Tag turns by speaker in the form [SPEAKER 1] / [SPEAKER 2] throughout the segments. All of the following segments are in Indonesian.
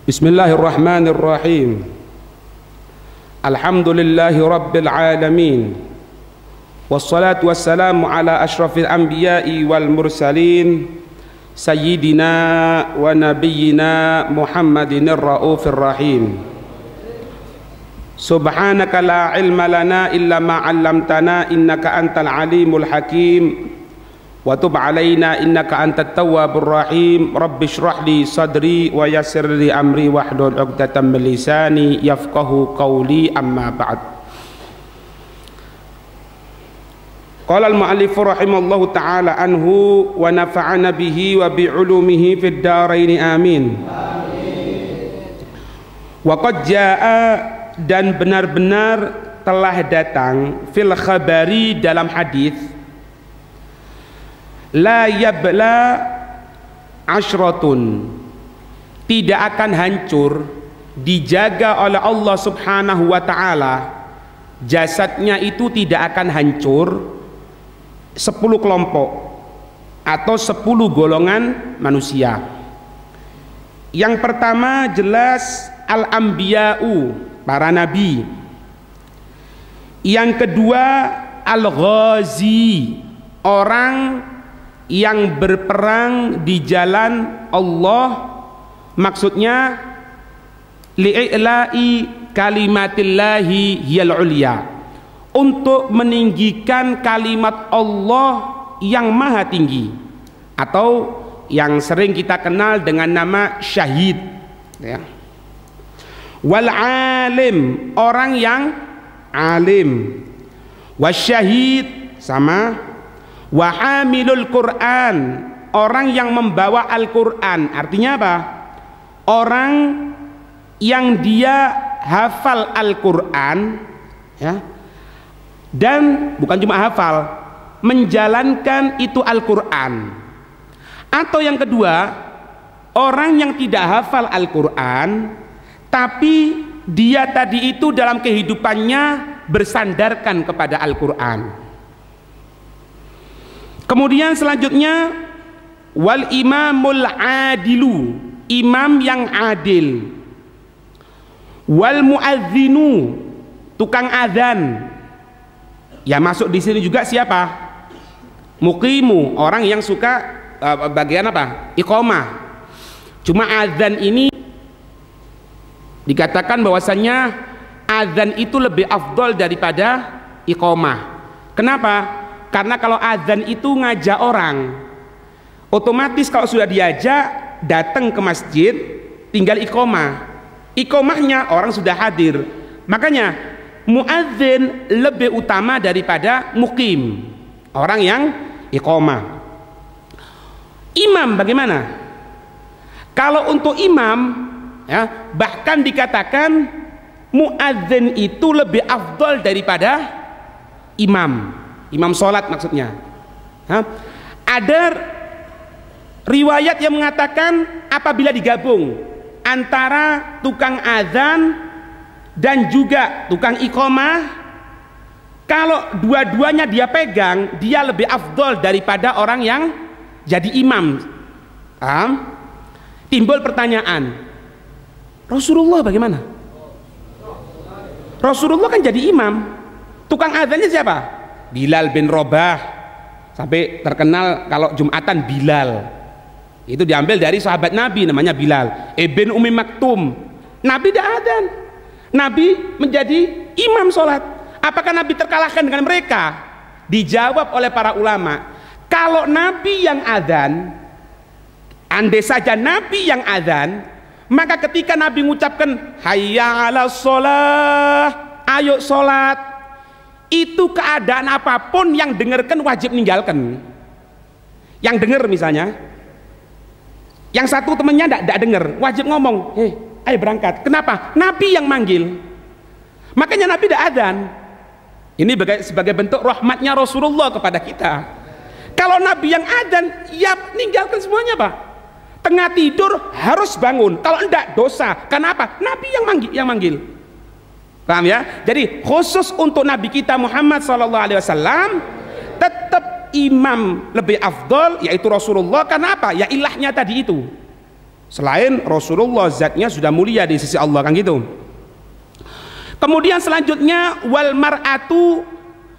[SPEAKER 1] Bismillahirrahmanirrahim. Alhamdulillahi rabbil alamin. Wassalatu wassalamu ala ashrafil anbiya'i wal mursalin sayyidina wa nabiyyina Muhammadinir raufir rahim. Subhanaka la ilma lana illa ma 'allamtana innaka antal alimul hakim. Wa tub alaina innaka antat tawwabur rahim. Rabbi shrah li sadri wa yassir li amri wahlul 'uqdatam min lisani yafqahu qawli, amma ba'd. Qala al-mu'allif rahimallahu ta'ala anhu wa nafa'ana bihi wa bi 'ulumihi fid dharain amin. Wa qad jaa'a, dan benar-benar telah datang, fil khabari, dalam hadis, la yabla ashratun, tidak akan hancur, dijaga oleh Allah subhanahu wa ta'ala, jasadnya itu tidak akan hancur 10 kelompok atau 10 golongan manusia. Yang pertama jelas al-anbiya'u, para nabi. Yang kedua al-ghazi, orang yang berperang di jalan Allah, maksudnya li'i'la'i kalimatillahi hiyal ulya, untuk meninggikan kalimat Allah yang maha tinggi, atau yang sering kita kenal dengan nama syahid, ya. Wal alim, orang yang alim. Wasyahid, sama. Wahamilul Quran, orang yang membawa Al-Quran. Artinya apa? Orang yang dia hafal Al-Quran, ya, dan bukan cuma hafal, menjalankan itu Al-Quran. Atau yang kedua, orang yang tidak hafal Al-Quran, tapi dia tadi itu dalam kehidupannya bersandarkan kepada Al-Quran. Kemudian selanjutnya wal imamul adilu, imam yang adil. Wal muadzinu, tukang azan. Ya, masuk di sini juga siapa? Muqimu, orang yang suka bagian apa? Iqamah. Cuma azan ini dikatakan bahwasannya azan itu lebih afdol daripada iqamah. Kenapa? Karena kalau azan itu ngajak orang, otomatis kalau sudah diajak datang ke masjid, tinggal iqamah. Iqamahnya orang sudah hadir. Makanya muadzin lebih utama daripada muqim, orang yang iqamah. Imam bagaimana? Kalau untuk imam, ya, bahkan dikatakan muadzin itu lebih afdol daripada imam. Imam sholat maksudnya. Ada riwayat yang mengatakan apabila digabung antara tukang azan dan juga tukang iqamah, kalau dua-duanya dia pegang, dia lebih afdol daripada orang yang jadi imam. Timbul pertanyaan, Rasulullah bagaimana? Rasulullah kan jadi imam, tukang azannya siapa? Bilal bin Rabah, sampai terkenal kalau Jumatan Bilal. Itu diambil dari sahabat Nabi namanya Bilal ibn Ummi Maktum. Nabi tidak adzan, Nabi menjadi imam sholat. Apakah Nabi terkalahkan dengan mereka? Dijawab oleh para ulama, kalau Nabi yang adzan, andai saja Nabi yang adzan, maka ketika Nabi mengucapkan hayya 'alas sholah, ayo sholat, itu keadaan apapun yang dengarkan wajib meninggalkan. Yang dengar misalnya, yang satu temannya tidak dengar, wajib ngomong, ayo berangkat. Kenapa? Nabi yang manggil, makanya Nabi tidak adzan. Ini sebagai bentuk rahmatnya Rasulullah kepada kita. Kalau Nabi yang adzan, ya meninggalkan semuanya, Pak. Tengah tidur harus bangun, kalau tidak dosa. Kenapa? Nabi yang manggil. Paham ya? Jadi khusus untuk Nabi kita Muhammad SAW, tetap imam lebih afdol, yaitu Rasulullah. Karena apa? Ya ilahnya tadi itu. Selain Rasulullah zatnya sudah mulia di sisi Allah, kan gitu. Kemudian selanjutnya wal mar'atu,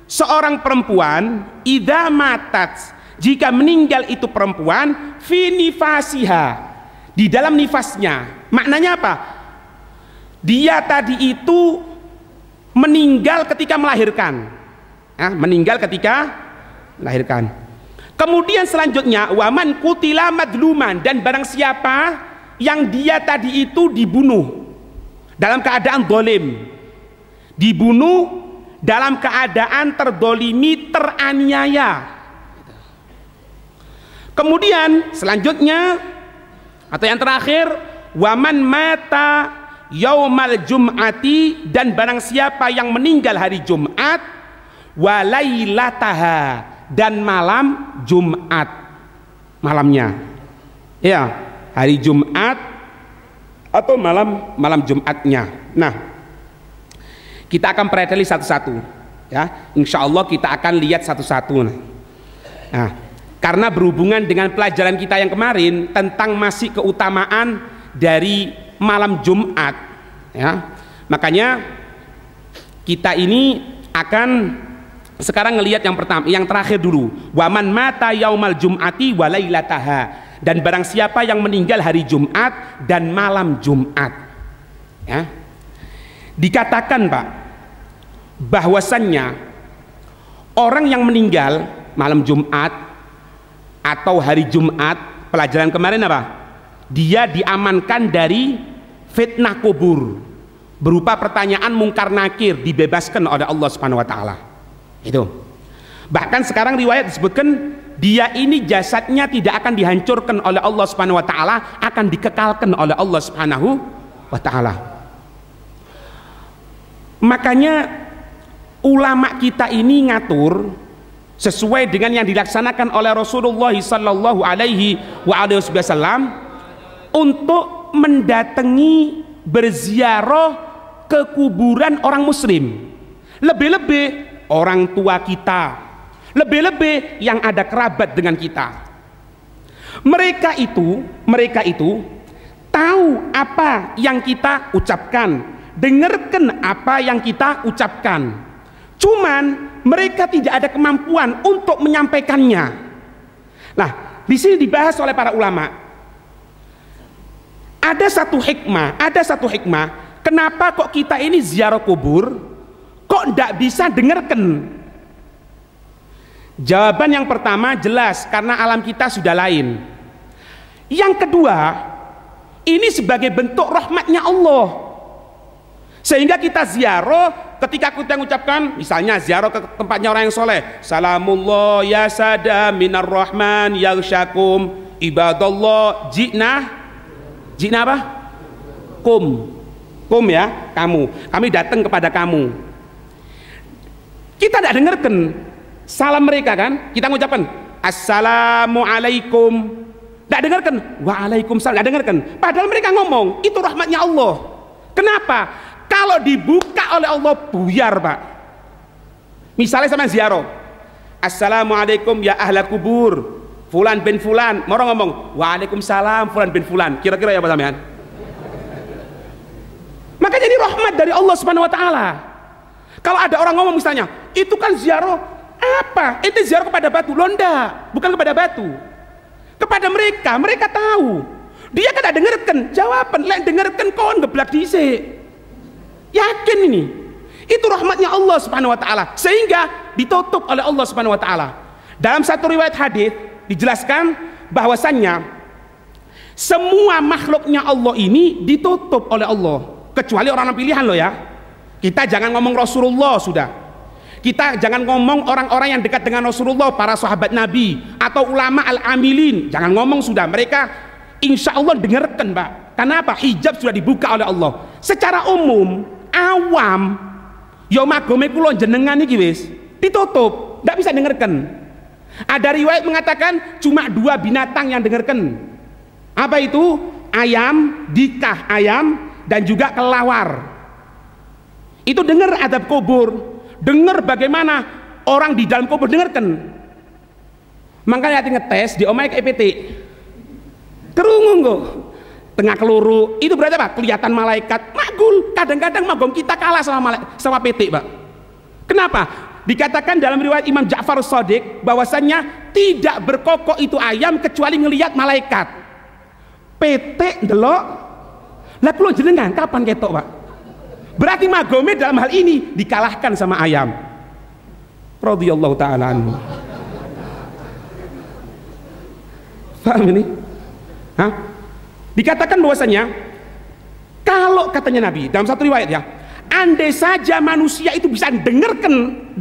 [SPEAKER 1] seorang perempuan idza matat, jika meninggal itu perempuan fi nifasiha, di dalam nifasnya. Maknanya apa? Dia tadi itu meninggal ketika melahirkan. Meninggal ketika melahirkan. Kemudian selanjutnya waman kutila madluman, dan barang siapa yang dia tadi itu dibunuh dalam keadaan zalim, dibunuh dalam keadaan terdolimi, teraniaya. Kemudian selanjutnya atau yang terakhir waman mata yaumal jum'ati, dan barang siapa yang meninggal hari Jumat walailataha, dan malam Jumat, malamnya, ya, hari Jumat atau malam Jumatnya. Nah, kita akan preteli satu-satu, ya. Insya Allah kita akan lihat satu-satu. Nah, karena berhubungan dengan pelajaran kita yang kemarin tentang masih keutamaan dari malam Jumat, ya, makanya kita ini akan sekarang ngelihat yang pertama, yang terakhir dulu. Waman mata yaumal jum'ati walailataha, dan barang siapa yang meninggal hari Jumat dan malam Jumat, ya. Dikatakan Pak, bahwasannya orang yang meninggal malam Jumat atau hari Jumat, pelajaran kemarin apa? Dia diamankan dari fitnah kubur berupa pertanyaan mungkar nakir, dibebaskan oleh Allah Subhanahu wa taala. Itu. Bahkan sekarang riwayat disebutkan dia ini jasadnya tidak akan dihancurkan oleh Allah Subhanahu wa taala, akan dikekalkan oleh Allah Subhanahu wa taala. Makanya ulama kita ini ngatur sesuai dengan yang dilaksanakan oleh Rasulullah sallallahu alaihi wasallam untuk mendatangi berziarah ke kuburan orang muslim, lebih-lebih orang tua kita, lebih-lebih yang ada kerabat dengan kita. Mereka itu tahu apa yang kita ucapkan, dengarkan apa yang kita ucapkan. Cuman mereka tidak ada kemampuan untuk menyampaikannya. Nah, di sini dibahas oleh para ulama. Ada satu hikmah, kenapa kok kita ini ziarah kubur kok tidak bisa dengarkan? Jawaban yang pertama jelas, karena alam kita sudah lain. Yang kedua, ini sebagai bentuk rahmatnya Allah. Sehingga kita ziarah, ketika kita mengucapkan, misalnya ziarah ke tempatnya orang yang soleh, salamullah ya sada minar rahman yaghsyakum ibadallah jina apa? Kum ya, kami datang kepada kamu. Kita tidak dengarkan salam mereka, kan? Kita mengucapkan assalamualaikum, tidak dengarkan waalaikumsalam, tidak dengarkan. Padahal mereka ngomong itu rahmatnya Allah. Kenapa? Kalau dibuka oleh Allah buyar Pak. Misalnya sama ziarah, assalamualaikum ya ahla kubur fulan bin fulan, orang ngomong waalaikumsalam fulan bin fulan, kira-kira ya Pak sampean? Maka jadi rahmat dari Allah Subhanahu wa taala. Kalau ada orang ngomong misalnya, itu kan ziarah apa? Itu ziarah kepada batu. Londa, bukan kepada batu. Kepada mereka tahu. Dia kan ada dengarkan jawaban, lek dengarkan kon geblak dhisik. Yakin ini, itu rahmatnya Allah Subhanahu wa taala, sehingga ditutup oleh Allah Subhanahu wa taala. Dalam satu riwayat hadis dijelaskan bahwasannya semua makhluknya Allah ini ditutup oleh Allah, kecuali orang pilihan loh ya. Kita jangan ngomong Rasulullah sudah. Kita jangan ngomong orang-orang yang dekat dengan Rasulullah, para sahabat Nabi atau ulama al-amilin. Jangan ngomong sudah. Mereka insya Allah dengarkan Pak. Kenapa? Hijab sudah dibuka oleh Allah. Secara umum awam yo magome kula jenengan iki wis ditutup, tidak bisa dengarkan. Ada riwayat mengatakan cuma 2 binatang yang dengarkan. Apa itu? Ayam, dikah ayam, dan juga kelawar. Itu dengar adab kubur, dengar bagaimana orang di dalam kubur, dengarkan. Makanya hati ngetes di omai ke EPT kerungu kok tengah keluru, itu berarti apa? Kelihatan malaikat. Makul, kadang-kadang magom kita kalah sama PT, Pak. Kenapa? Dikatakan dalam riwayat Imam Ja'far Shadiq bahwasannya tidak berkokok itu ayam kecuali ngelihat malaikat. PT ndelok, lah kula jenengan kapan ketok, Pak? Berarti magome dalam hal ini dikalahkan sama ayam. Radhiyallahu ta'ala anhu. Paham ini? Hah? Dikatakan bahwasanya kalau katanya Nabi dalam satu riwayat ya, andai saja manusia itu bisa dengarkan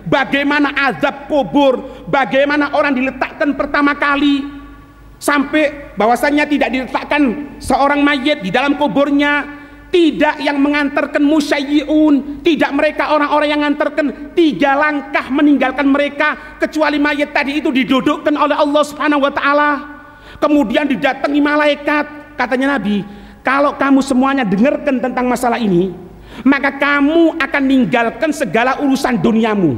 [SPEAKER 1] bagaimana azab kubur, bagaimana orang diletakkan pertama kali, sampai bahwasanya tidak diletakkan seorang mayit di dalam kuburnya, tidak yang mengantarkan musyayyi'un, tidak mereka orang-orang yang mengantarkan 3 langkah meninggalkan mereka, kecuali mayit tadi itu didudukkan oleh Allah Subhanahu wa taala. Kemudian didatangi malaikat. Katanya Nabi, kalau kamu semuanya dengarkan tentang masalah ini, maka kamu akan ninggalkan segala urusan duniamu.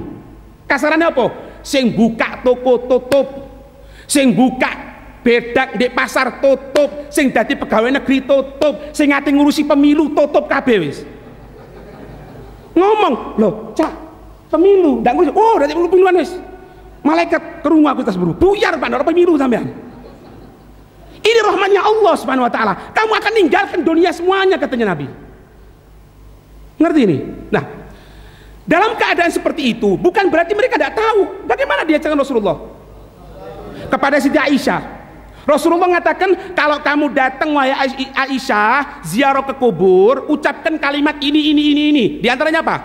[SPEAKER 1] Kasarannya apa? Sing buka toko tutup, sing buka bedak di pasar tutup, sing dadi pegawai negeri tutup, sing ngati ngurusi pemilu tutup kabeh wis. Ngomong, loh, Cak, pemilu, ndak ngurusi. Oh, dadi pemiluan wis. Malaikat kerungu aku tas buru. Buyar Pak, ora pemilu sampean. Ini rahmatnya Allah Subhanahu wa taala. Kamu akan ninggalkan dunia semuanya, katanya Nabi. Ngerti ini? Nah, dalam keadaan seperti itu bukan berarti mereka tidak tahu bagaimana diajarkan Rasulullah kepada Siti Aisyah. Rasulullah mengatakan, kalau kamu datang wahai Aisyah ziarah ke kubur, ucapkan kalimat ini. Di antaranya apa?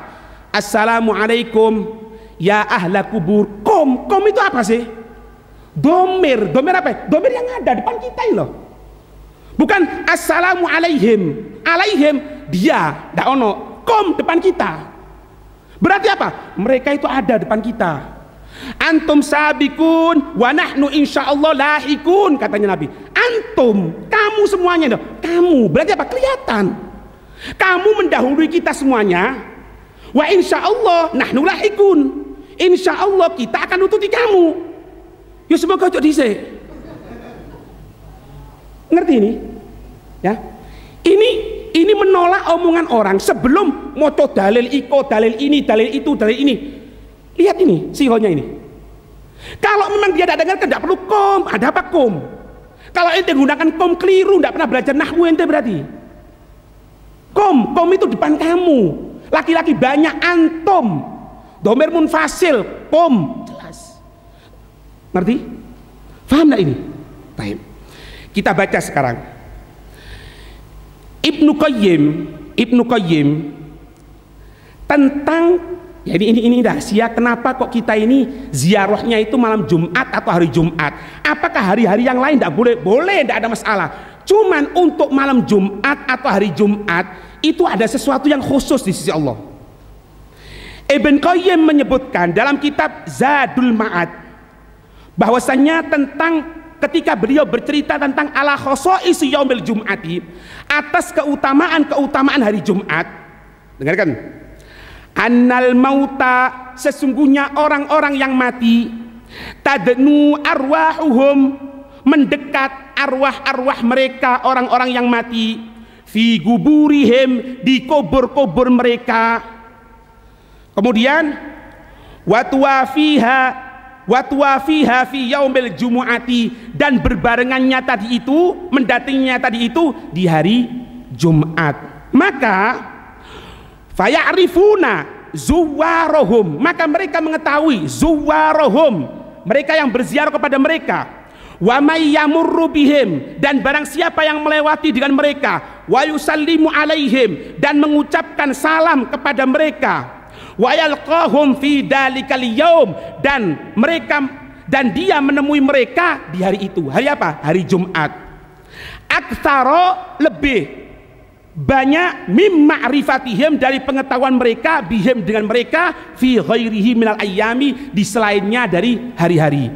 [SPEAKER 1] Assalamualaikum ya ahla kubur. Kom itu apa sih? Domir apa? Domir yang ada depan kita ini loh. Bukan assalamu alaihim dia, ndak ono. Kom depan kita. Berarti apa? Mereka itu ada depan kita. Antum sabikun wa nahnu insyaallah lahikun, katanya Nabi. Antum, kamu semuanya loh. Kamu berarti apa? Kelihatan. Kamu mendahului kita semuanya. Wa insyaallah nahnu lahikun. Insyaallah kita akan nututi kamu. Ya semoga cok dhisik. Ngerti ini? Ya. Ini menolak omongan orang sebelum moto dalil iko, dalil ini, dalil itu, dalil ini. Lihat ini, sihonya ini. Kalau memang dia tidak dengar, tidak perlu kom. Ada apa kom? Kalau ente gunakan kom keliru, tidak pernah belajar nahwu ente berarti. Kom itu depan kamu. Laki-laki banyak, antum. Domir munfasil, kom. Ngerti? Faham gak ini? Baik. Kita baca sekarang. Ibnu Qayyim tentang ya ini rahasia kenapa kok kita ini ziarahnya itu malam Jumat atau hari Jumat. Apakah hari-hari yang lain tidak boleh? Boleh, tidak ada masalah. Cuman untuk malam Jumat atau hari Jumat itu ada sesuatu yang khusus di sisi Allah. Ibnu Qayyim menyebutkan dalam kitab Zadul Ma'ad bahwasanya tentang ketika beliau bercerita tentang ala khosois yaumil jum'ati, atas keutamaan hari Jumat. Dengarkan. Annal mauta, sesungguhnya orang-orang yang mati, tadnu arwahuhum, mendekat arwah-arwah mereka orang-orang yang mati, fi guburihim, di kubur-kubur mereka. Kemudian watwafiha fi yaumil jumu'ati, dan berbarengannya tadi itu, mendatanginya tadi itu di hari Jumat. Maka faya'rifuna zuwarohum, maka mereka mengetahui zuwarohum, mereka yang berziarah kepada mereka, wa may yamurru bihim, dan barang siapa yang melewati dengan mereka, wa yusallimu alaihim, dan mengucapkan salam kepada mereka, wa yalqahum fi dalikal yaum, dan dia menemui mereka di hari itu. Hari apa? Hari Jumat. Aktsara, lebih banyak, mim ma'rifatihim, dari pengetahuan mereka, bihim, dengan mereka, fi ghairihi minal ayyami, di selainnya dari hari-hari.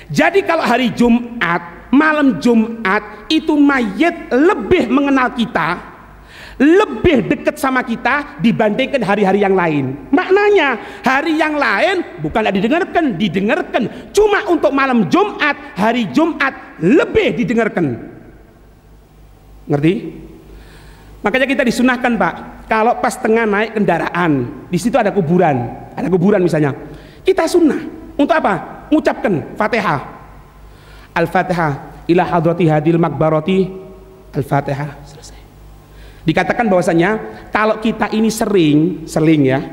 [SPEAKER 1] Jadi kalau hari Jumat, malam Jumat itu mayit lebih mengenal kita, lebih dekat sama kita dibandingkan hari-hari yang lain. Maknanya hari yang lain bukanlah didengarkan. Cuma untuk malam Jumat, hari Jumat lebih didengarkan. Ngerti? Makanya kita disunahkan Pak, kalau pas tengah naik kendaraan, di situ ada kuburan misalnya, kita sunnah untuk apa? Mengucapkan Fatihah. Al-Fatihah ila hadrati hadil makbarati, Al-Fatihah, selesai. Dikatakan bahwasanya kalau kita ini sering ya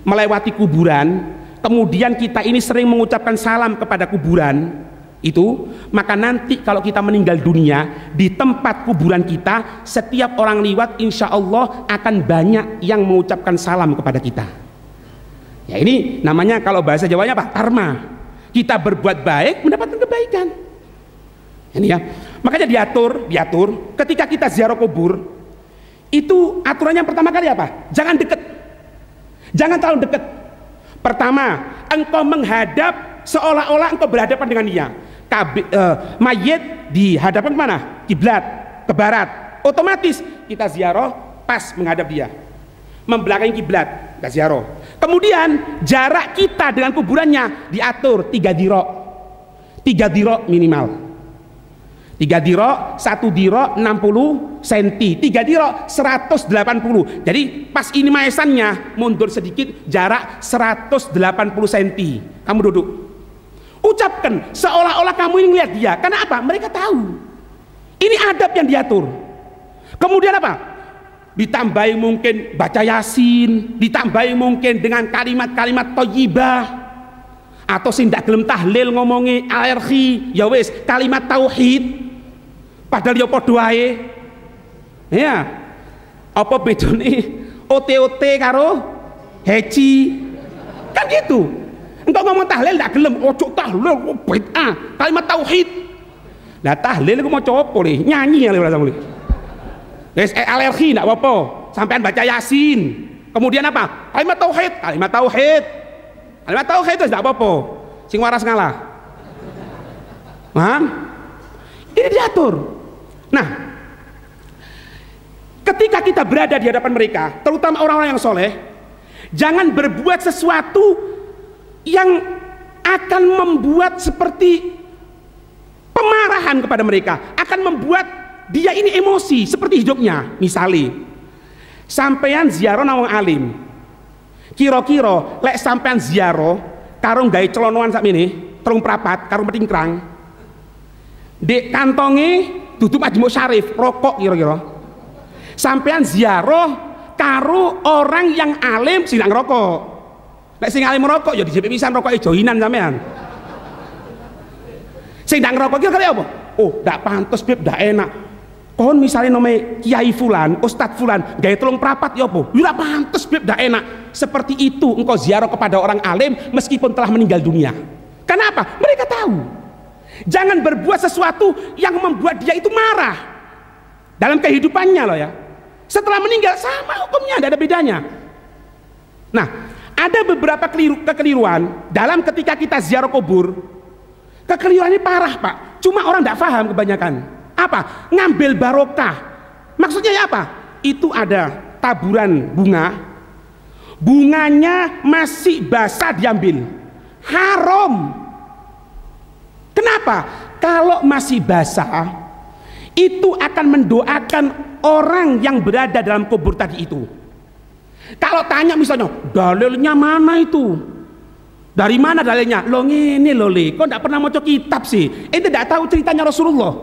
[SPEAKER 1] melewati kuburan, kemudian kita ini sering mengucapkan salam kepada kuburan itu, maka nanti kalau kita meninggal dunia, di tempat kuburan kita, setiap orang liwat insya Allah akan banyak yang mengucapkan salam kepada kita. Ya ini namanya kalau bahasa Jawanya apa? Karma. Kita berbuat baik mendapatkan kebaikan. Ini ya, makanya diatur ketika kita ziarah kubur itu aturannya pertama kali apa? Jangan deket, jangan terlalu deket. Pertama, engkau menghadap seolah-olah engkau berhadapan dengan dia. Mayit dihadapkan kemana? Kiblat, ke barat. Otomatis kita ziarah pas menghadap dia, membelakangi kiblat, kita ziarah. Kemudian jarak kita dengan kuburannya diatur 3 dirok minimal. 3 dirok, 1 dirok 60 cm, 3 dirok 180. Jadi pas ini maesannya mundur sedikit, jarak 180 cm. Kamu duduk, ucapkan seolah-olah kamu ini melihat dia. Karena apa? Mereka tahu ini adab yang diatur. Kemudian apa? Ditambahi mungkin baca Yasin, ditambahi mungkin dengan kalimat-kalimat thayyibah, atau sing ndak gelem tahlil ngomongi alergi, ya wis kalimat tauhid. Padahal ya padha wae. Ya. Apa bedane OT karo heci? Kan gitu. Engkau ngomong tahlil ndak gelem, ojo tahlil bid'ah, kalimat tauhid. Lah tahlil iku maca apa le? Nyanyi ya le sampe. Wis alergi ndak apa-apa. Sampean baca Yasin. Kemudian apa? Kalimat tauhid. Kalimat tauhid itu ndak apa-apa. Sing waras ngalah. Paham? Ini diatur. Nah, ketika kita berada di hadapan mereka, terutama orang-orang yang soleh, jangan berbuat sesuatu yang akan membuat seperti pemarahan kepada mereka, akan membuat dia ini emosi seperti hidupnya. Misalnya sampean ziarah nawang alim, kira-kira lek sampean ziarah karo gawe celonoan sak mene, telung prapat karo metingkrang, dek kantonge tutup majmuk syarif, rokok kira-kira. Sampean ziarah karo orang yang alim sing ngerokok. Nek sing alim merokok ya dijepit pisan rokoke joinan sampean. Sing ndak ngerokok kira-kira apa? Oh, ndak pantes Beb, ndak enak. Kon misalnya nome Kiai Fulan, Ustadz Fulan, gawe telung prapat ya apa? Ya ndak pantes Beb, ndak enak. Seperti itu engkau ziarah kepada orang alim meskipun telah meninggal dunia. Kenapa? Mereka tahu. Jangan berbuat sesuatu yang membuat dia itu marah dalam kehidupannya loh ya. Setelah meninggal sama hukumnya, tidak ada bedanya. Nah, ada beberapa kekeliruan dalam ketika kita ziarah kubur. Kekeliruan ini parah Pak. Cuma orang tidak paham kebanyakan. Apa? Ngambil barokah. Maksudnya ya apa? Itu ada taburan bunga, bunganya masih basah diambil. Haram. Kenapa? Kalau masih basah, itu akan mendoakan orang yang berada dalam kubur tadi itu. Kalau tanya misalnya, dalilnya mana itu? Dari mana dalilnya? Lo ngene lo le, kok tidak pernah mau kitab sih? Ente tidak tahu ceritanya Rasulullah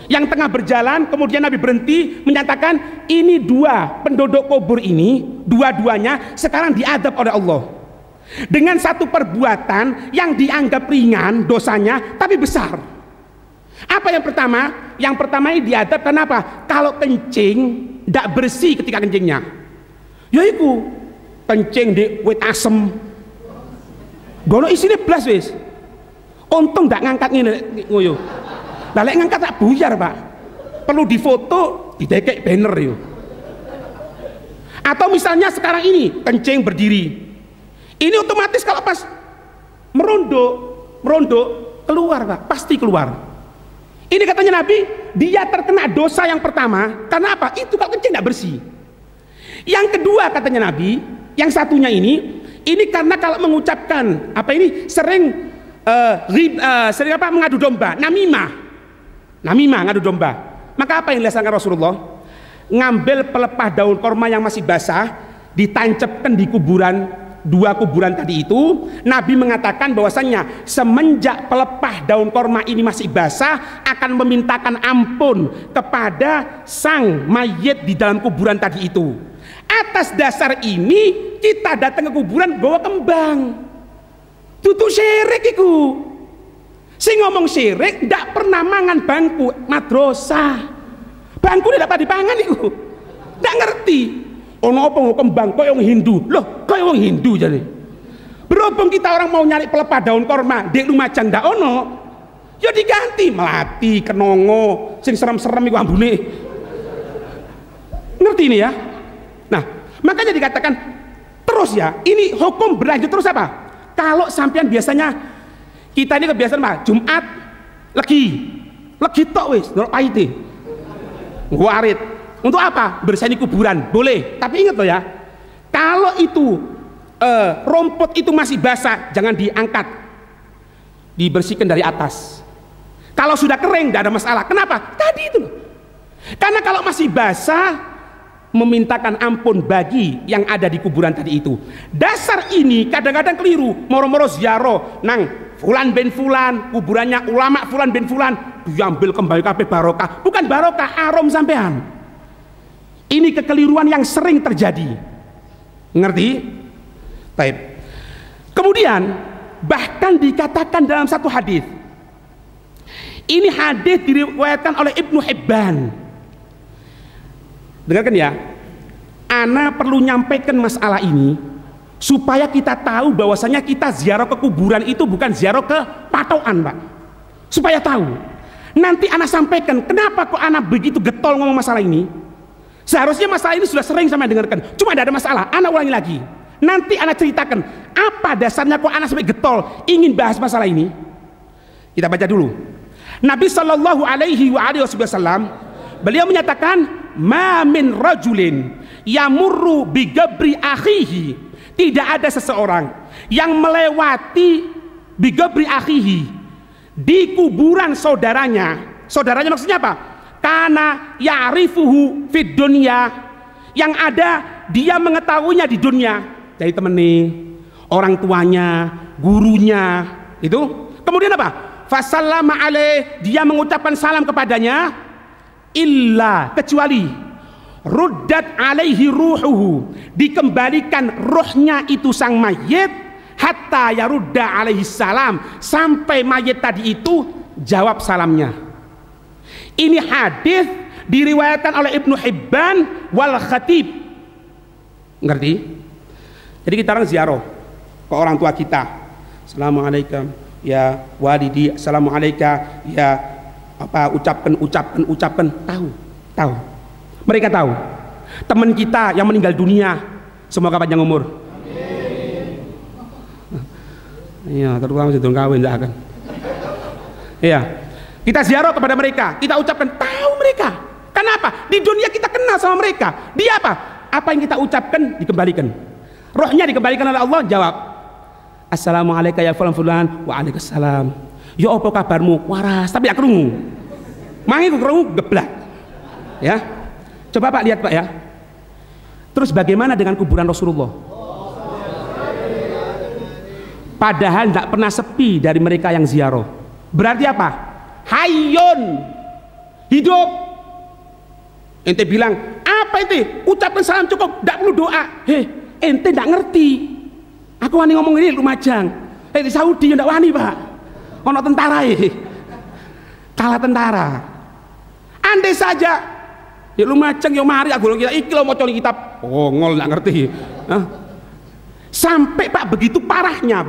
[SPEAKER 1] yang tengah berjalan, kemudian Nabi berhenti menyatakan ini 2 penduduk kubur ini, dua-duanya sekarang diadab oleh Allah dengan satu perbuatan yang dianggap ringan dosanya tapi besar. Apa yang pertama? Yang pertama ini diadab karena apa? Kalau kencing tidak bersih ketika kencingnya, yaitu kencing di wit asem, gono isinya blas wis. Untung tidak ngangkat ngene ngoyo. Lah lek ngangkat tak buyar Pak. Perlu difoto, didekek banner yo. Atau misalnya sekarang ini kencing berdiri. Ini otomatis kalau pas merondok keluar Pak, pasti keluar. Ini katanya Nabi, dia terkena dosa yang pertama karena apa? Itu kalau kencing tidak bersih. Yang kedua katanya Nabi, yang satunya ini karena kalau mengucapkan apa ini sering mengadu domba, namimah ngadu domba. Maka apa yang dilaksanakan Rasulullah? ngambil pelepah daun korma yang masih basah, ditancapkan di kuburan, dua kuburan tadi itu. Nabi mengatakan bahwasannya semenjak pelepah daun korma ini masih basah, akan memintakan ampun kepada sang mayit di dalam kuburan tadi itu. Atas dasar ini kita datang ke kuburan bawa kembang. Tutu syirik iku. Sing ngomong syirik ndak pernah mangan bangku madrasah. Bangku tidak dapat dipangan iku. Ndak ngerti. Ono apa kembang koyo wong Hindu. Loh, koyo wong Hindu jane. Berhubung kita orang mau nyari pelepah daun korma, Dek Lumajang ndak ono. Ya diganti melati, kenongo, sing serem-serem iku ambune. Ngerti ini ya? Nah, makanya dikatakan terus ya, ini hukum berlanjut terus apa? Kalau sampean biasanya kita ini kebiasaan apa? Jumat legi tok wis, ndelok paite. Nggo arit. Untuk apa? Bersihkan kuburan, boleh. Tapi ingat loh ya, kalau itu rumput itu masih basah, jangan diangkat, dibersihkan dari atas. Kalau sudah kering, tidak ada masalah. Kenapa? Tadi itu loh. Karena kalau masih basah, memintakan ampun bagi yang ada di kuburan tadi itu. Dasar ini kadang-kadang keliru. Moro-moro ziarah nang fulan bin fulan, kuburannya ulama fulan bin fulan, diambil kembali kabeh barokah. Bukan barokah, arom sampean. Ini kekeliruan yang sering terjadi. Ngerti? Baik. Kemudian bahkan dikatakan dalam satu hadis. Ini hadis diriwayatkan oleh Ibnu Hibban. Dengarkan ya. Ana perlu nyampaikan masalah ini supaya kita tahu bahwasanya kita ziarah ke kuburan itu bukan ziarah ke patokan, Pak. Supaya tahu. Nanti ana sampaikan kenapa kok ana begitu getol ngomong masalah ini. Seharusnya masalah ini sudah sering sama dengarkan, cuma tidak ada masalah. Anak ulangi lagi. Nanti anak ceritakan apa dasarnya kok anak sampai getol ingin bahas masalah ini. Kita baca dulu. Nabi Shallallahu Alaihi Wasallam beliau menyatakan, "Ma min rajulin yamurru bi gabri akhihi." Tidak ada seseorang yang melewati bi gabri akhihi, di kuburan saudaranya. Saudaranya maksudnya apa? Karena ya'rifuhu fid dunya, yang ada dia mengetahuinya di dunia, dari temennya, orang tuanya, gurunya, itu. Kemudian apa? Fasallama alaih, dia mengucapkan salam kepadanya, illa, kecuali ruddat alaihi ruhuhu, dikembalikan rohnya itu sang mayit, hatta yarudda alaihi salam, sampai mayit tadi itu jawab salamnya. Ini hadis diriwayatkan oleh Ibnu Hibban wal Khatib. Ngerti? Jadi kita orang ziarah ke orang tua kita. Assalamualaikum ya walidi, assalamualaikum ya apa, ucapkan. Tahu. Mereka tahu. Teman kita yang meninggal dunia, semoga panjang umur. Iya, terutama sedang kawin enggak akan. Iya. Kita ziarah kepada mereka, kita ucapkan, tahu mereka. Kenapa? Di dunia kita kenal sama mereka. Dia apa? Apa yang kita ucapkan dikembalikan. Rohnya dikembalikan oleh Allah, jawab, assalamualaikum ya fulan fulan, waalaikumsalam. Ya apa kabarmu? Waras, tapi ya kerungu. Mangi ku kerungu geblak. Ya. Coba Pak lihat Pak ya. Terus bagaimana dengan kuburan Rasulullah? Padahal tidak pernah sepi dari mereka yang ziarah. Berarti apa? Hayyun, hidup. Ente bilang apa ente? Ucapkan salam cukup, tidak perlu doa. Ente tidak ngerti. Aku wani ngomong ini Lumajang. Di Saudi tidak wani Pak. Ono tentara kalah tentara. Andai saja di Lumajang yo mari aku kita iki lo mau coli kitab. Oh ngol tidak ngerti. Sampai Pak begitu parahnya.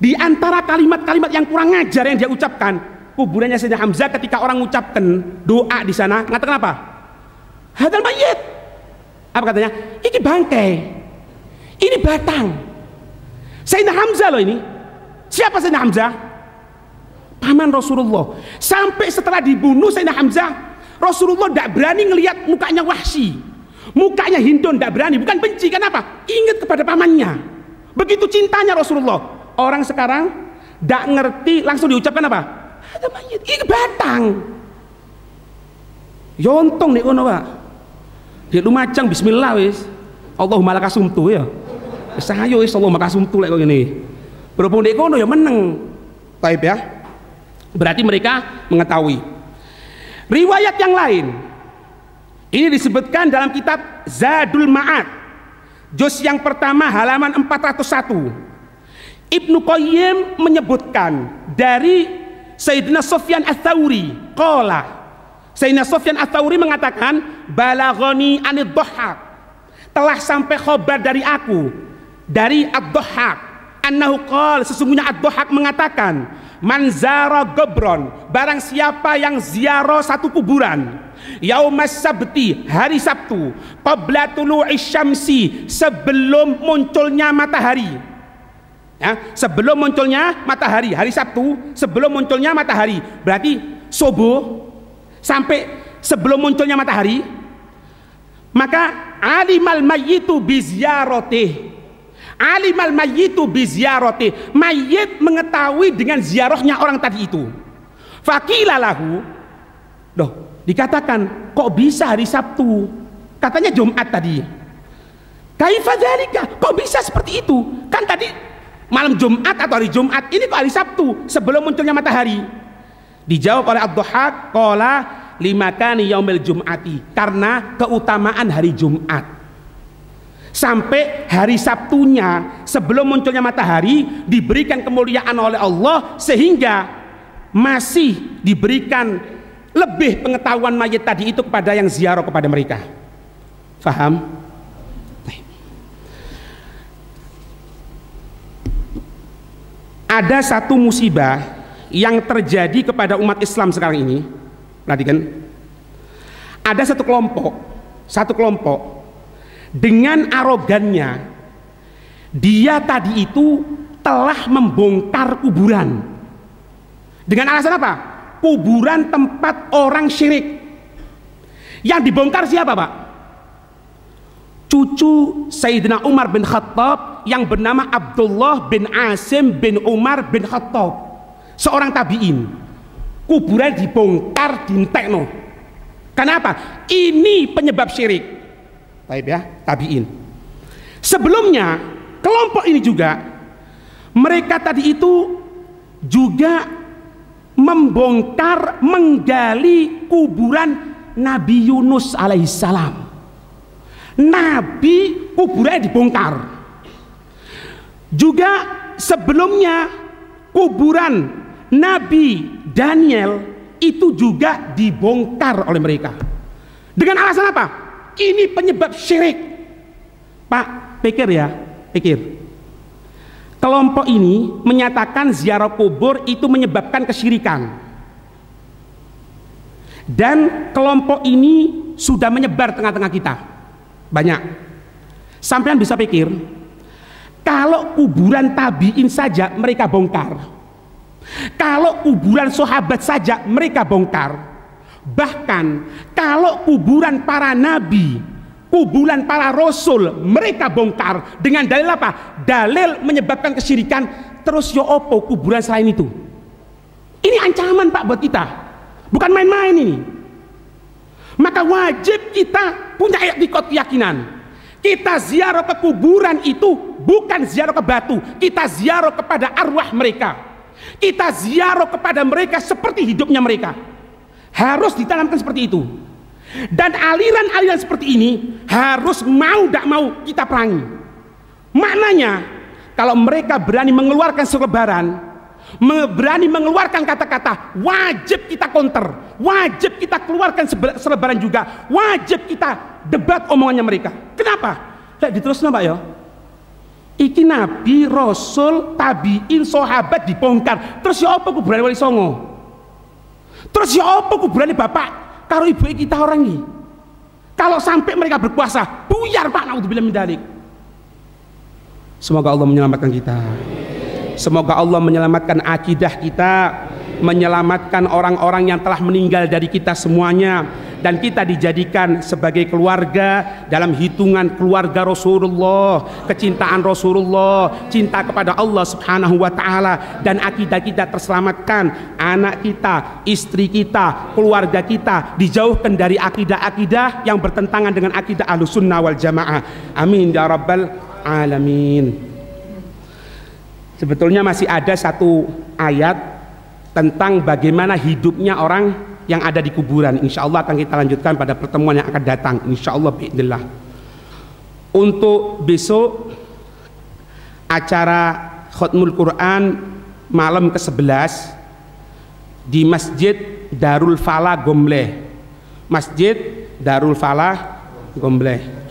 [SPEAKER 1] Di antara kalimat-kalimat yang kurang ngajar yang dia ucapkan, kuburannya Sayyidina Hamzah ketika orang ucapkan doa di sana, ngatakan apa? Hadal mayit. Apa katanya? Iki bangkai. Ini batang. Sayyidina Hamzah loh ini. Siapa Sayyidina Hamzah? Paman Rasulullah. Sampai setelah dibunuh Sayyidina Hamzah, Rasulullah tidak berani ngelihat mukanya Wahsy. Mukanya Hindun tidak berani, bukan benci, kenapa? Ingat kepada pamannya. Begitu cintanya Rasulullah. Orang sekarang tidak ngerti, langsung diucapkan apa? Ada mayit, ini batang. Ya untung nek ngono, Pak. Nek lumajang bismillah wis. Allahumma lakasumtu ya. Wis ayo wis Allahumma lakasumtu lek kok ngene. Berhubung nek ngono ya meneng. Baik ya. Berarti mereka mengetahui. Riwayat yang lain ini disebutkan dalam kitab Zadul Ma'ad juz yang pertama halaman 401. Ibnu Qayyim menyebutkan dari Sayyidina Sufyan Ats-Tsauri qala, Sayyidina Sufyan Ats-Tsauri mengatakan balaghani anid Dhahhak, telah sampai khabar dari aku dari Ad-Dhahhak annahu qala, sesungguhnya Ad-Dhahhak mengatakan man zara gobron, barang siapa yang ziarah satu kuburan yaumas sabti, hari Sabtu, qabla tulu'i syamsi, sebelum munculnya matahari ya, sebelum munculnya matahari, hari Sabtu sebelum munculnya matahari, berarti subuh sampai sebelum munculnya matahari, maka alimal mayyitu biziyaratih, alimal mayyitu biziarati, mayit mengetahui dengan ziarahnya orang tadi itu. Faqila lahu, loh dikatakan kok bisa hari Sabtu, katanya Jumat tadi. Kaifa dzalika, kok bisa seperti itu, kan tadi malam Jumat atau hari Jumat, ini kok hari Sabtu sebelum munculnya matahari. Dijawab oleh Ad-Dhahhak qala limakani yaumil jum'ati, karena keutamaan hari Jumat. Sampai hari Sabtunya sebelum munculnya matahari diberikan kemuliaan oleh Allah, sehingga masih diberikan lebih pengetahuan mayit tadi itu kepada yang ziarah kepada mereka. Faham? Ada satu musibah yang terjadi kepada umat Islam sekarang ini. Perhatikan, ada satu kelompok dengan arogannya dia tadi itu telah membongkar kuburan dengan alasan apa? Kuburan tempat orang syirik. Yang dibongkar siapa, Pak? Cucu Sayyidina Umar bin Khattab yang bernama Abdullah bin Asim bin Umar bin Khattab, seorang tabi'in. Kuburan dibongkar, dientekno. Kenapa? Ini penyebab syirik. Baik ya, tabi'in. Sebelumnya kelompok ini juga, mereka tadi itu juga membongkar, menggali kuburan Nabi Yunus alaihissalam. Nabi kuburannya dibongkar. Juga sebelumnya kuburan Nabi Daniel itu juga dibongkar oleh mereka. Dengan alasan apa? Ini penyebab syirik. Pak, pikir ya, pikir. Kelompok ini menyatakan ziarah kubur itu menyebabkan kesyirikan. Dan kelompok ini sudah menyebar tengah-tengah kita. Banyak. Sampean bisa pikir, kalau kuburan tabi'in saja mereka bongkar, kalau kuburan sahabat saja mereka bongkar, bahkan kalau kuburan para nabi, kuburan para rasul mereka bongkar dengan dalil apa? Dalil menyebabkan kesyirikan. Terus yo opo kuburan selain itu? Ini ancaman, Pak, buat kita, bukan main-main ini. Maka wajib kita punya keyakinan, kita ziarah ke kuburan itu bukan ziarah ke batu, kita ziarah kepada arwah mereka, kita ziarah kepada mereka seperti hidupnya mereka. Harus ditanamkan seperti itu. Dan aliran-aliran seperti ini harus mau tidak mau kita perangi. Maknanya kalau mereka berani mengeluarkan selebaran, berani mengeluarkan kata-kata, wajib kita counter, wajib kita keluarkan selebaran juga, wajib kita debat omongannya mereka. Kenapa? Lihat diteruskan, Pak ya. Iki nabi, rasul, tabiin, sahabat dibongkar. Terus ya apa kuburan Wali Songo? Terus ya apa kuburan bapak karo ibu kita orang ini? Kalau sampai mereka berkuasa, buyar, Pak, naudzubillah min dzalik. Semoga Allah menyelamatkan kita. Semoga Allah menyelamatkan akidah kita, menyelamatkan orang-orang yang telah meninggal dari kita semuanya, dan kita dijadikan sebagai keluarga dalam hitungan keluarga Rasulullah, kecintaan Rasulullah, cinta kepada Allah Subhanahu wa taala, dan akidah kita terselamatkan, anak kita, istri kita, keluarga kita dijauhkan dari akidah-akidah yang bertentangan dengan akidah Ahlussunnah wal Jamaah. Amin ya rabbal alamin. Sebetulnya masih ada satu ayat tentang bagaimana hidupnya orang yang ada di kuburan. Insya Allah akan kita lanjutkan pada pertemuan yang akan datang. Insya Allah biidznillah. Untuk besok acara Khatmul Quran malam ke-11 di Masjid Darul Falah Gombleh. Masjid Darul Falah Gombleh.